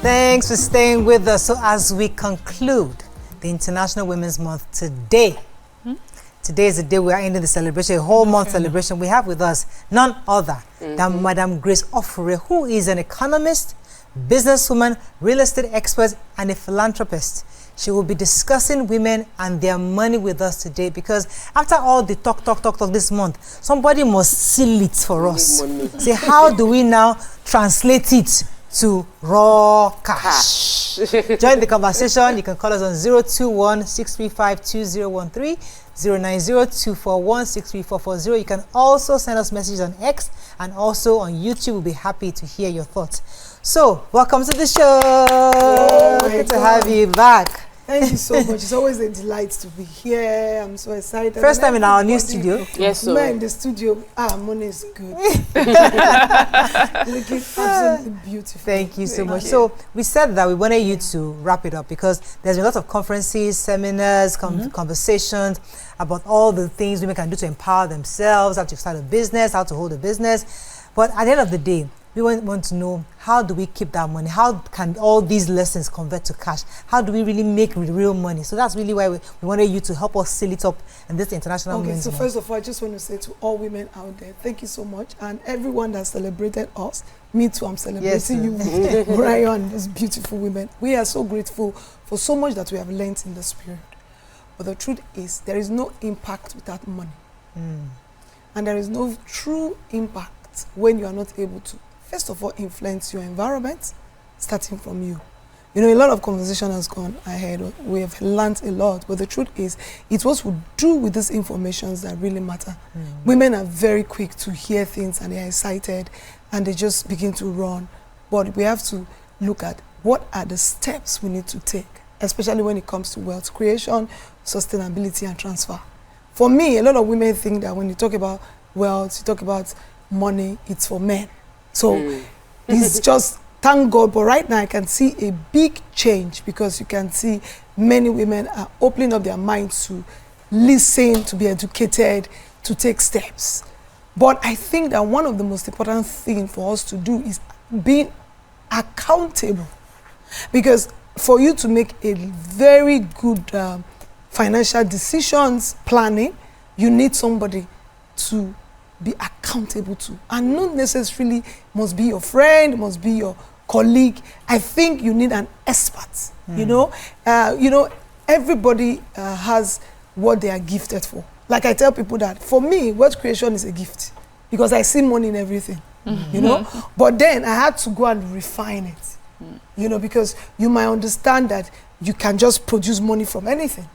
Thanks for staying with us. So as we conclude the International Women's Month today, today is the day we are ending the celebration, a whole month celebration. We have with us none other than Madam Grace Ofure, who is an economist, businesswoman, real estate expert, and a philanthropist. She will be discussing women and their money with us today, because after all the talk this month, somebody must seal it for us. Say, how do we now translate it to raw cash? Join the conversation. You can call us on 021-635-2013, 090-241-63440. You can also send us messages on X and also on YouTube. We'll be happy to hear your thoughts. So, welcome to the show. Good to have you back. Thank you so much. It's always a delight to be here. I'm so excited. First time in our new studio. Yes, sir. Man, in the studio, money is good. Looking absolutely beautiful. Thank you so much. So we said that we wanted you to wrap it up, because there's been a lot of conferences, seminars, conversations about all the things women can do to empower themselves, how to start a business, how to hold a business. But at the end of the day, we want to know, how do we keep that money? How can all these lessons convert to cash? How do we really make real money? So that's really why we wanted you to help us seal it up in this International Women's Month. So first of all, I just want to say to all women out there, thank you so much. And everyone that celebrated us, me too, I'm celebrating you, Brian, these beautiful women. We are so grateful for so much that we have learned in the spirit. But the truth is, there is no impact without money. And there is no true impact when you are not able to, first of all, influence your environment, starting from you. You know, a lot of conversation has gone ahead. We have learned a lot, but the truth is, it's what we do with these informations that really matter. Women are very quick to hear things and they're excited and they just begin to run. But we have to look at what are the steps we need to take, especially when it comes to wealth creation, sustainability, and transfer. For me, a lot of women think that when you talk about wealth, you talk about money, it's for men. So it's just, thank God, but right now I can see a big change, because you can see many women are opening up their minds to listen, to be educated, to take steps. But I think that one of the most important things for us to do is being accountable. Because for you to make a very good financial decisions planning, you need somebody to be accountable to, and not necessarily must be your friend, must be your colleague. I think you need an expert. You know, everybody has what they are gifted for. Like I tell people that for me, wealth creation is a gift, because I see money in everything. You know, but then I had to go and refine it. You know, because you might understand that you can just produce money from anything,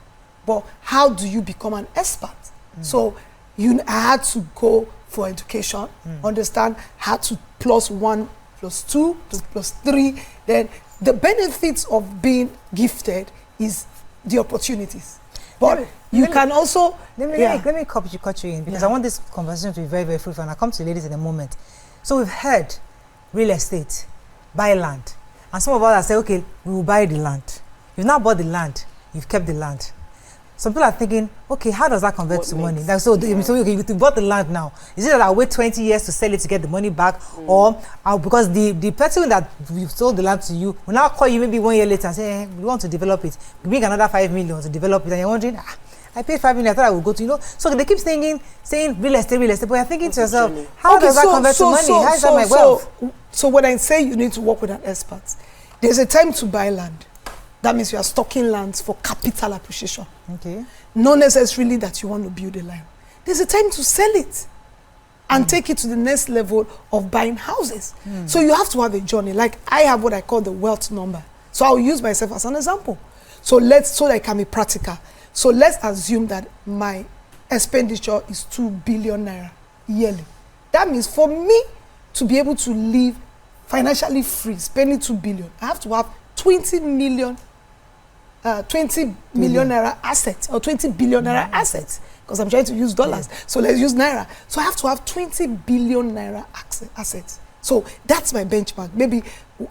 but how do you become an expert? So I had to go for education, understand how to +1 +2 +3. Then the benefits of being gifted is the opportunities. But you can also... Let me cut you in, because I want this conversation to be very, very fruitful, and I'll come to ladies in a moment. So we've heard real estate, buy land. And some of us have said, okay, we will buy the land. You've now bought the land, you've kept the land. Some people are thinking, okay, how does that convert to money? Like, so okay, you bought the land now. Is it that I'll wait 20 years to sell it to get the money back? Or because the person that we've sold the land to you will now call you maybe 1 year later and say, hey, we want to develop it. We bring another 5 million to develop it. And you're wondering, I paid 5 million, I thought I would go to, So they keep saying real estate, but you're thinking to yourself, how does that convert to money? How is that my wealth? So when I say you need to work with an expert, there's a time to buy land. That means you are stocking lands for capital appreciation. Okay. Not necessarily that you want to build a line. There's a time to sell it and take it to the next level of buying houses. So you have to have a journey. Like I have what I call the wealth number. So I'll use myself as an example. So that I can be practical. So let's assume that my expenditure is 2 billion naira yearly. That means for me to be able to live financially free, spending 2 billion, I have to have 20 million naira assets, or 20 billion naira assets, because I'm trying to use dollars. So let's use naira. So I have to have 20 billion naira assets. So that's my benchmark. Maybe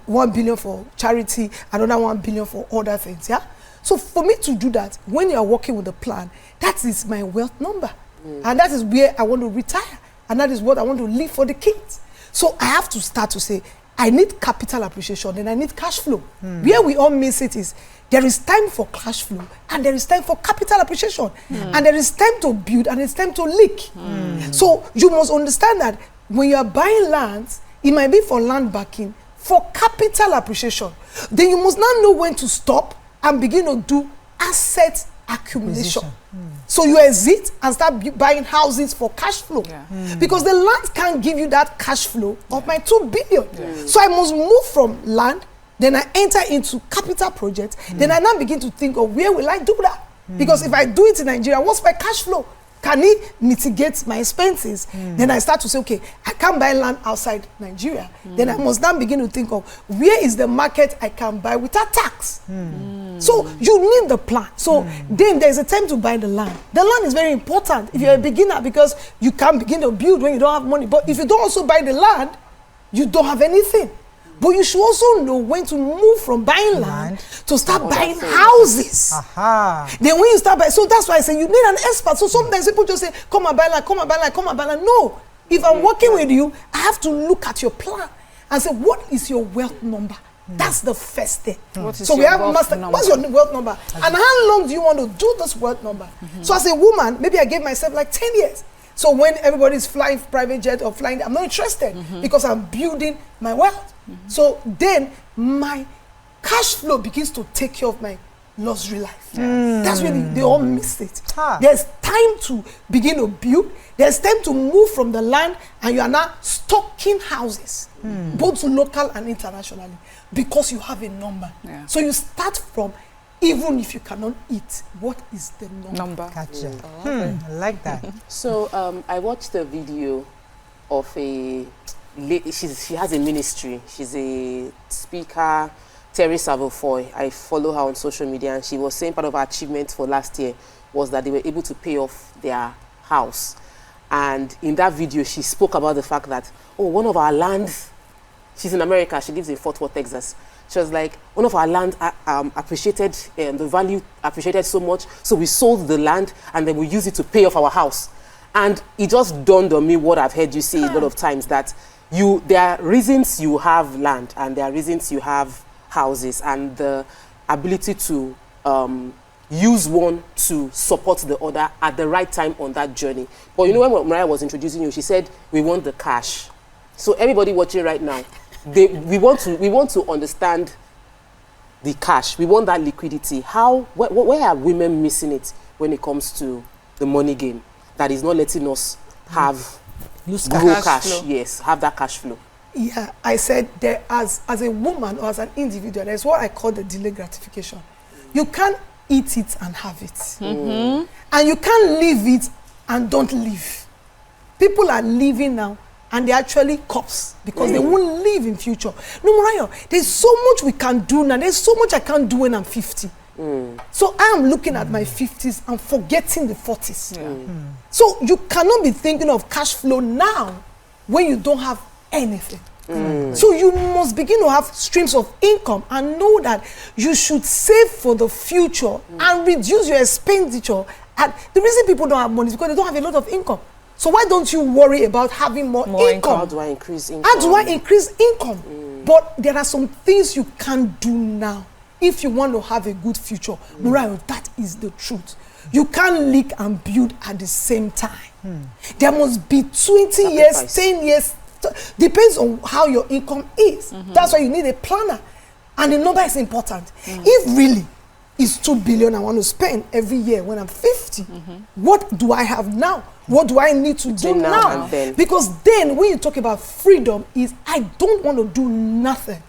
1 billion for charity, another 1 billion for other things. Yeah. So for me to do that, when you are working with a plan, that is my wealth number, and that is where I want to retire, and that is what I want to leave for the kids. So I have to start to say, I need capital appreciation, then I need cash flow. Where we all miss it is there is time for cash flow and there is time for capital appreciation. And there is time to build and it's time to leak. So you must understand that when you are buying lands, it might be for land backing, for capital appreciation. Then you must now know when to stop and begin to do asset accumulation. So you exit and start buying houses for cash flow. Because the land can't give you that cash flow of my 2 billion. So I must move from land, then I enter into capital projects, then I now begin to think of where will I do that? Because if I do it in Nigeria, what's my cash flow? Can it mitigate my expenses? Then I start to say, okay, I can't buy land outside Nigeria. Then I must now begin to think of where is the market I can buy without tax. So you need the plan. So then there's a time to buy the land. The land is very important if you're a beginner because you can't begin to build when you don't have money. But if you don't also buy the land, you don't have anything. But you should also know when to move from buying land to start buying houses. Then when you start buying, so that's why I say you need an expert. So sometimes people just say, come and buy land, come and buy land, come and buy land. No, if I'm working with you, I have to look at your plan and say, what is your wealth number? That's the first thing. So we have master. What's your wealth number? And how long do you want to do this wealth number? So as a woman, maybe I gave myself like 10 years. So when everybody's flying private jet or flying, I'm not interested because I'm building my wealth. So then my cash flow begins to take care of my luxury life. That's when they all miss it. There's time to begin to build. There's time to move from the land and you are now stocking houses, both local and internationally, because you have a number. So you start from, even if you cannot eat, what is the number? Gotcha. I like that. So I watched a video of a lady, she has a ministry. She's a speaker, Teresa Ofure. I follow her on social media, and she was saying part of her achievement for last year was that they were able to pay off their house. And in that video, she spoke about the fact that, oh, one of our lands, she's in America, she lives in Fort Worth, Texas. She was like, one of our land appreciated, the value appreciated so much, so we sold the land and then we used it to pay off our house. And it just dawned on me what I've heard you say a lot of times, that there are reasons you have land and there are reasons you have houses, and the ability to use one to support the other at the right time on that journey. But you know, when Mariah was introducing you, she said, we want the cash. So everybody watching right now, we want to understand the cash. We want that liquidity. Where are women missing it when it comes to the money game that is not letting us have cash? Yes, have that cash flow. Yeah, I said there as a woman or as an individual, there's what I call the delayed gratification. You can't eat it and have it. And you can't live it and don't live. People are living now and they're actually cops because they won't live in future. No, Mariah, there's so much we can do now. There's so much I can't do when I'm 50. So I am looking at my 50s and forgetting the 40s. So you cannot be thinking of cash flow now when you don't have anything. So you must begin to have streams of income and know that you should save for the future and reduce your expenditure. And the reason people don't have money is because they don't have a lot of income. So why don't you worry about having more income? How do I increase income? How do I increase income? But there are some things you can't do now if you want to have a good future. Mariah, that is the truth. You can't leak and build at the same time. There must be 20 years, 10 years, depends on how your income is. That's why you need a planner. And the number is important. If really it's 2 billion I want to spend every year when I'm 50, what do I have now? What do I need to do now? Because then when you talk about freedom, is I don't want to do nothing.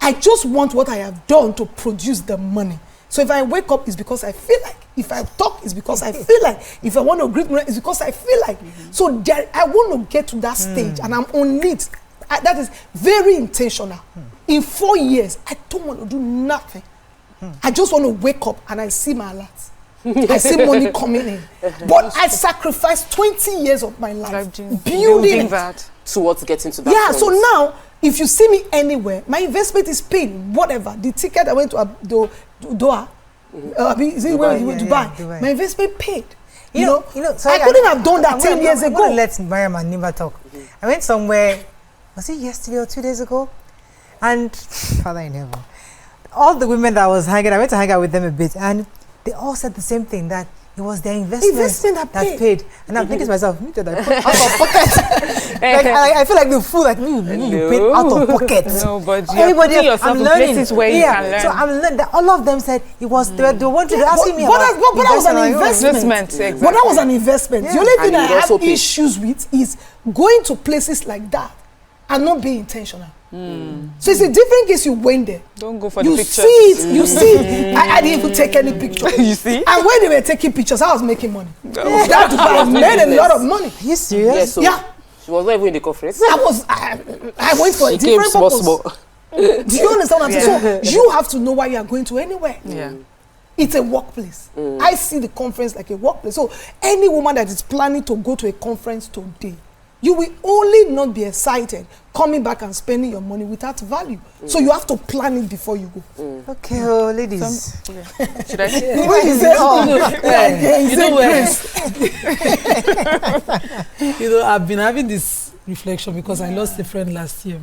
I just want what I have done to produce the money. So if I wake up, it's because I feel like. If I talk, it's because I feel like. If I want to greet me, it's because I feel like. So there, I want to get to that stage, and I'm on it. That is very intentional. In 4 years, I don't want to do nothing. I just want to wake up and I see my alerts. I see money coming in. But I sacrificed 20 years of my life building that. Towards getting to that point. So now, if you see me anywhere, my investment is paid, whatever. The ticket I went to Doha, Dubai. My investment paid. You know, sorry, I couldn't have done that 10 years ago. I'm going to let Mariam and Niva talk. I went somewhere was it yesterday or 2 days ago? And Father in heaven, all the women that I went to hang out with them a bit, and they all said the same thing, that it was their investment that paid. And I'm thinking to myself, me too, I put out of pocket. Like, I feel like the fool that you paid out of pocket. No, but everybody, I'm learning. Where you can learn. So I'm learning. All of them said it was they wanted to ask me but that was an investment. Exactly. But that was an investment. The only thing I have issues with is going to places like that and not being intentional. So it's a different case. You went there. Don't go for the pictures. You see it. I didn't even take any pictures. You see? And when they were taking pictures, I was making money. I made a lot of money. Are you serious? Yes, so Yeah. she was not even in the conference. I went for a different purpose. Do you understand what I'm saying? So you have to know why you are going to anywhere. Yeah. It's a workplace. I see the conference like a workplace. So any woman that is planning to go to a conference today, you will only not be excited coming back and spending your money without value. So you have to plan it before you go. Okay, ladies. Should I say? You know, I've been having this reflection because I lost a friend last year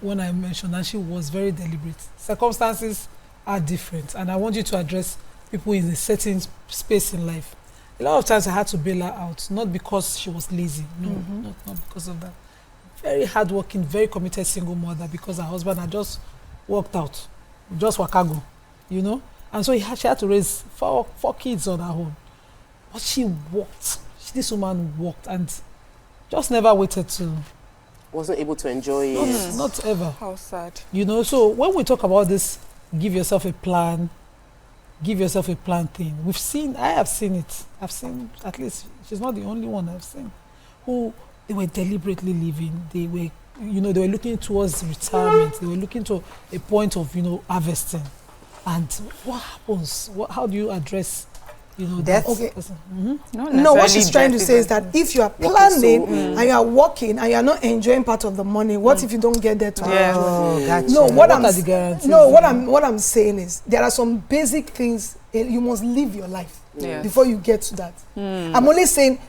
when I mentioned, and she was very deliberate. Circumstances are different, and I want you to address people in a certain space in life. A lot of times I had to bail her out, not because she was lazy, no, not because of that. Very hardworking, very committed single mother, because her husband had just walked out, just wakago, you know? And so she had to raise four kids on her own. But she worked. This woman worked and just never waited to... Wasn't able to enjoy it. Not ever. How sad. You know, so when we talk about this, give yourself a plan thing. I have seen it. I've seen, at least, she's not the only one I've seen, who they were deliberately living. They were looking towards retirement. They were looking to a point of, harvesting. And what happens? How do you address, death? that? Okay. No, what she's trying to say is that if you are planning and you are working and you are not enjoying part of the money, what if you don't get there to enjoy? Oh, gotcha. No, what are the guarantees? No, what I'm saying is there are some basic things you must live your life before you get to that. I'm only saying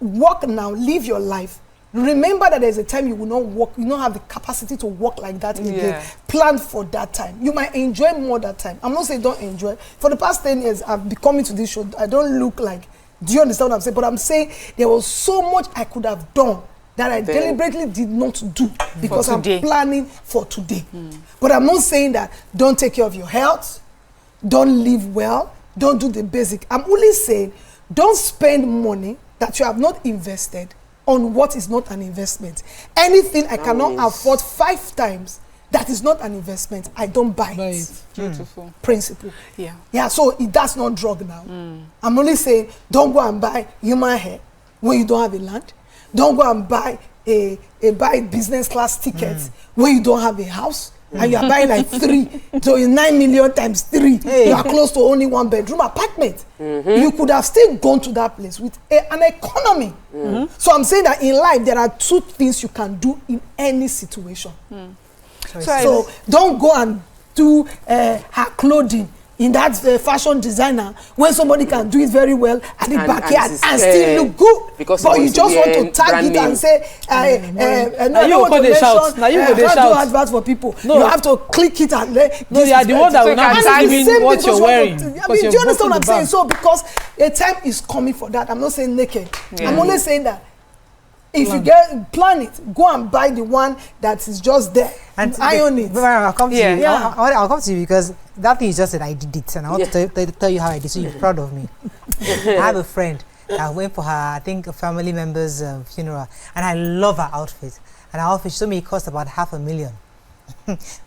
work now, live your life. Remember that there's a time you will not work, you don't have the capacity to work like that again. Plan for that time. You might enjoy more that time. I'm not saying don't enjoy. For the past 10 years, I've been coming to this show. I don't look like, do you understand what I'm saying? But I'm saying there was so much I could have done that I deliberately did not do because I'm planning for today. But I'm not saying that don't take care of your health, don't live well, don't do the basic. I'm only saying don't spend money that you have not invested on what is not an investment. Anything I cannot afford 5 times that is not an investment, I don't buy it. Beautiful. Principle. Yeah, so that's not drug now. I'm only saying don't go and buy human hair when you don't have a land. Don't go and buy buy business class tickets when you don't have a house. And you are buying like 3, so it's 9 million times 3. You are close to only 1 bedroom apartment. You could have still gone to that place with an economy. So I'm saying that in life there are 2 things you can do in any situation. So don't go and do her clothing in that fashion designer when somebody can do it very well at the backyard and still look good. Because but you just want to tag it and say, no, I don't want to mention, I can't do adverts for people. No. You have to click it and no, you are the one that will not be giving what you're wearing. I mean, do you understand what I'm saying? So because a time is coming for that. I'm not saying naked. I'm only saying that if you plan it, go and buy the one that is just there and iron it. I'll come to you. I'll come to you because that thing you just said, I did it, and I want to tell you how I did, so you're proud of me. I have a friend that went for her, I think, a family member's funeral, and I love her outfit. And her outfit, she told me it cost about $500,000.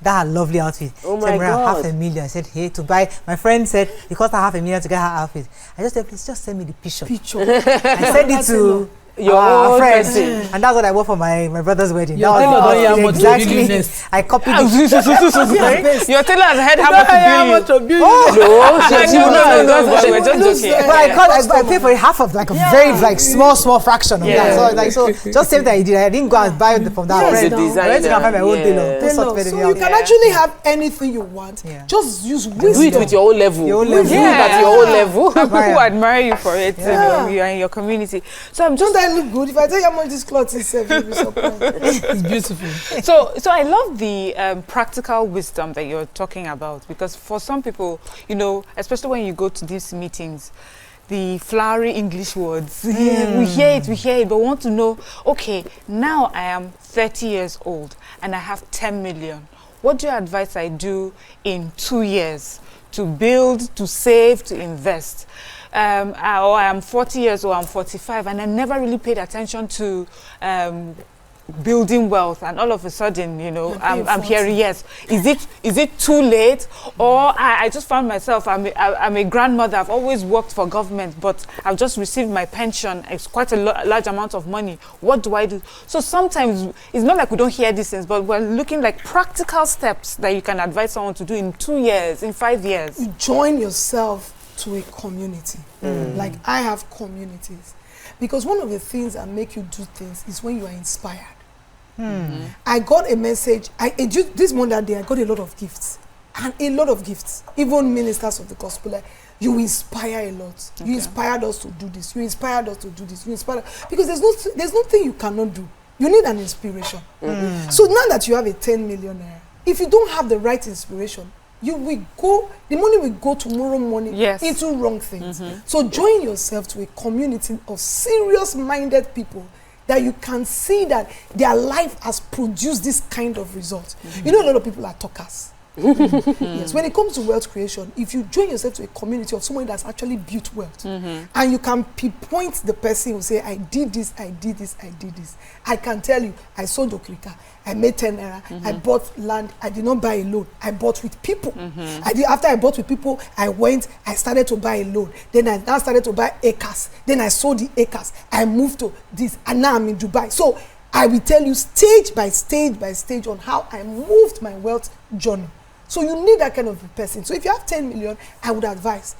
That lovely outfit. Oh my God. $500,000. I said, hey, to buy. My friend said it cost her $500,000 to get her outfit. I just said, please just send me the picture. I sent it to your friend, and that's what I wore for my brother's wedding. Your tailor don't exactly. I copied it. Your tailor has heard how much to bill you. No, we're just joking. But I paid for half of like a very small fraction of that. So just same that I did. I didn't go and buy it from that friend. I went to find my own tailor. So you can actually have anything you want. Just use wisdom. Do it with your own level. At your own level. People admire you for it. You are in your community. So I'm just I look good? If I tell you how much this cloth is, you'll be surprised. It's beautiful. So I love the practical wisdom that you're talking about, because for some people, you know, especially when you go to these meetings, the flowery English words, we hear it, but want to know, okay, now I am 30 years old and I have 10 million. What do you advise I do in 2 years to build, to save, to invest? Or I am 40 years old, I'm 45, and I never really paid attention to building wealth, and all of a sudden, you know, I'm hearing, yes. Is it too late? Or I just found myself, I'm a grandmother. I've always worked for government, but I've just received my pension. It's quite a large amount of money. What do I do? So sometimes it's not like we don't hear these things, but we're looking like practical steps that you can advise someone to do in 2 years, in 5 years. You join yourself to a community. Like I have communities. Because one of the things that make you do things is when you are inspired. I got a message, this Monday day, I got a lot of gifts. And a lot of gifts. Even ministers of the gospel, like, you inspire a lot. Okay. You inspired us to do this. You inspired us to do this. You inspired, because there's nothing you cannot do. You need an inspiration. So now that you have a 10 million naira, if you don't have the right inspiration, the money will go tomorrow morning into wrong things. So join yourself to a community of serious-minded people that you can see that their life has produced this kind of result. You know, a lot of people are talkers. Yes, when it comes to wealth creation, if you join yourself to a community of someone that's actually built wealth, and you can pinpoint the person who say, I did this, I did this, I did this. I can tell you, I sold Okrika, I made 10 naira, I bought land, I did not buy a loan, I bought with people. After I bought with people, I started to buy a loan. Then I now started to buy acres. Then I sold the acres. I moved to this, and now I'm in Dubai. So I will tell you stage by stage by stage on how I moved my wealth journey. So you need that kind of a person. So if you have 10 million, I would advise,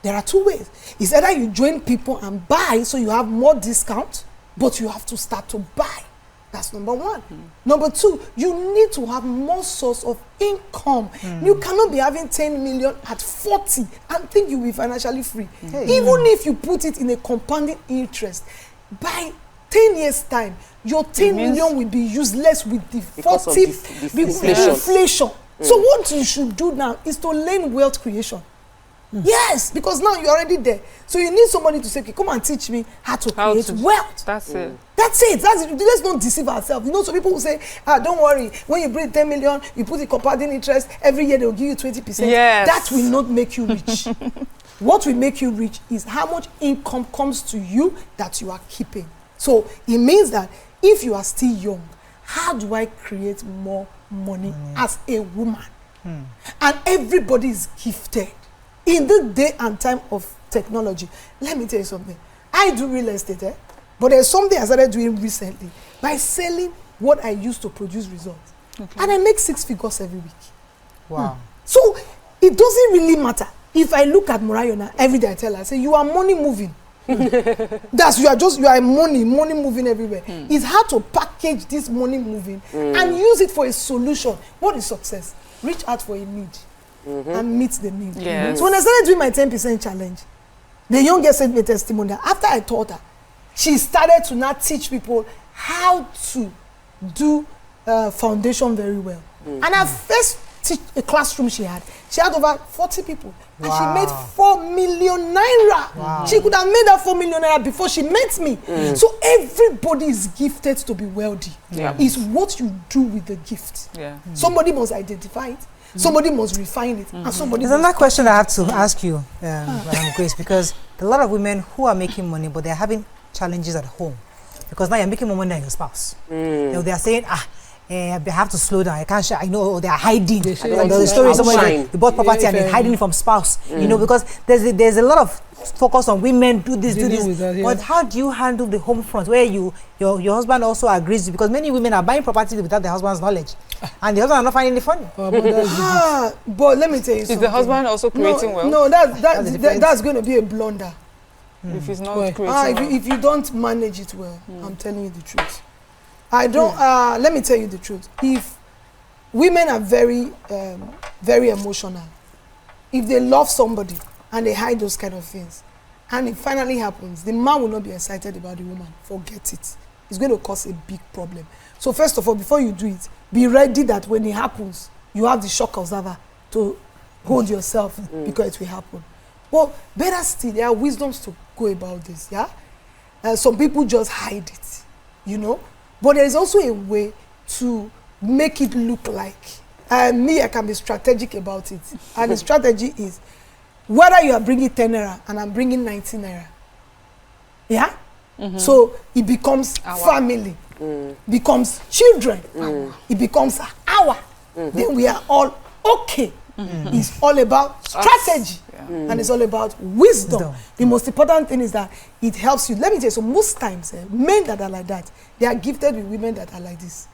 there are two ways. It's either you join people and buy so you have more discount, but you have to start to buy. That's number one. Number two, you need to have more source of income. You cannot be having 10 million at 40 and think you'll be financially free. Even if you put it in a compounding interest, by 10 years time, your 10 million will be useless with the 40 inflation. So what you should do now is to learn wealth creation. Yes, because now you're already there. So you need somebody to say, okay, come and teach me how to create wealth. That's it. That's it. Let's not deceive ourselves. You know, some people will say, don't worry, when you bring 10 million, you put the compounding interest, every year they'll give you 20%. Yes. That will not make you rich. What will make you rich is how much income comes to you that you are keeping. So it means that if you are still young, how do I create more money as a woman? And everybody is gifted. In the day and time of technology, let me tell you something. I do real estate, but there's something I started doing recently by selling what I used to produce results. And I make 6 figures every week. Wow. So it doesn't really matter. If I look at Morayona, every day I tell her, I say, you are money moving. You are money moving everywhere. It's hard to package this money moving and use it for a solution. What is success? Reach out for a need and meet the need. Yes. So when I started doing my 10% challenge, the young girl sent me a testimony. After I taught her, she started to now teach people how to do foundation very well. And her first a classroom she had over 40 people. And she made 4 million naira. She could have made that 4 million naira before she met me. So everybody is gifted to be wealthy. It's what you do with the gift. Somebody must identify it. Somebody must refine it. And somebody There's another question I have to ask you, Madam Grace, because a lot of women who are making money, but they're having challenges at home. Because now you're making more money than your spouse. You know, they are saying, I have to slow down. I can't share. I know they are hiding. The story is someone you bought property and they're hiding from spouse. You know, because there's a lot of focus on women do this. But how do you handle the home front where your husband also agrees? Because many women are buying property without their husband's knowledge, and the husband are not finding it funny. But let me tell you something. Is the husband also creating wealth? No, that's going to be a blunder. If he's not creating if you don't manage it well, I'm telling you the truth. I don't. Let me tell you the truth. If women are very, very emotional, if they love somebody and they hide those kind of things, and it finally happens, the man will not be excited about the woman. Forget it. It's going to cause a big problem. So first of all, before you do it, be ready that when it happens, you have the shock observer to hold yourself because it will happen. Well, better still, there are wisdoms to go about this, yeah? Some people just hide it, you know? But there is also a way to make it look like. Me, I can be strategic about it. And the strategy is, whether you are bringing 10 naira and I'm bringing 19 naira, yeah? So it becomes family, becomes children, it becomes our. Then we are all okay. It's all about strategy and it's all about wisdom. The most important thing is that it helps you. Let me tell you, so most times, men that are like that, they are gifted with women that are like this.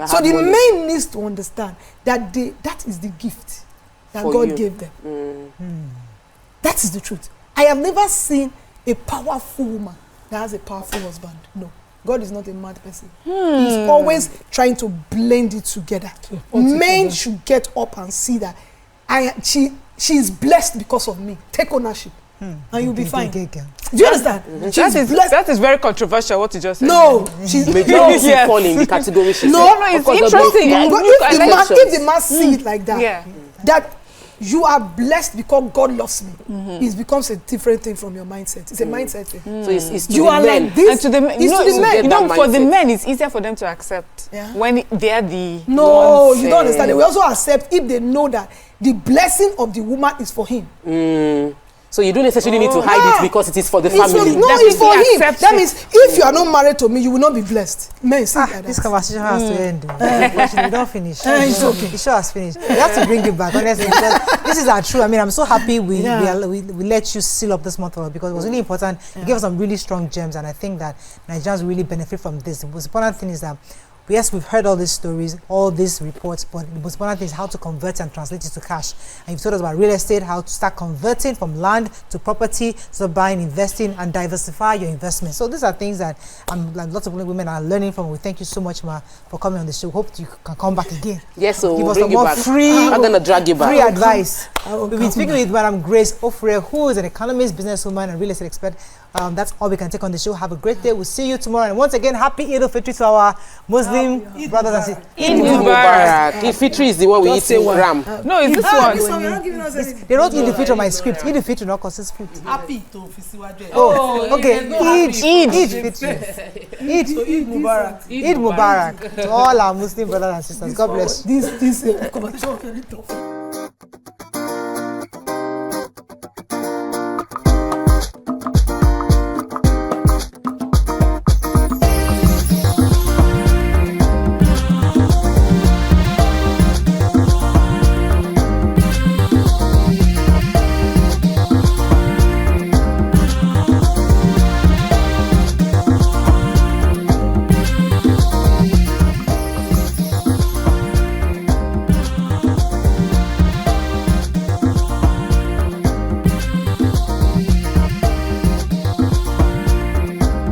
So the men needs to understand that that is the gift that God gave them. That is the truth. I have never seen a powerful woman that has a powerful husband. No. God is not a mad person. He's always trying to blend it together. Men should get up and see that she is blessed because of me. Take ownership. And you'll be fine. Do you understand? That is very controversial what you just said. No, she's majority fall in the category. No, it's interesting. If the man see it like that, that you are blessed because God loves me, it becomes a different thing from your mindset. It's a mindset thing. So it's to you the are men. like this. And to the men, you know, for the men, it's easier for them to accept when they are the No, ones, you don't understand. They will also accept if they know that the blessing of the woman is for him. So you don't necessarily need to hide it because it is for the family. It's for him. That means if you are not married to me, you will not be blessed. Men, see like this that. conversation has to end. We don't finish. It's okay. The show has finished. We have to bring it back, honestly, because this is our truth. I mean, I'm so happy we let you seal up this month because it was really important. You gave us some really strong gems, and I think that Nigerians really benefit from this. The most important thing is that yes, we've heard all these stories, all these reports, but the most important thing is how to convert and translate it to cash. And you've told us about real estate, how to start converting from land to property, so buying, investing, and diversify your investment. So these are things that lots of women are learning from. We thank you so much, Ma, for coming on the show. Hope you can come back again. Yes, so give we'll us bring some you more back. I'm going to drag you back. Free advice. We've been speaking with Madam Grace Ofure, who is an economist, businesswoman, and real estate expert. That's all we can take on the show. Have a great day. We'll see you tomorrow. And once again, happy Eid al-Fitr to our Muslim brothers and sisters. Eid Mubarak. Eid Fitr is the one we eat in ram. No, it's this one. They wrote Eid al-Fitr on my script. Eid al-Fitr not consists fruit. Happy to Oh, okay. Eid Fitr. Eid Mubarak. Eid Mubarak to all our Muslim brothers and sisters. God bless. This conversation was very tough.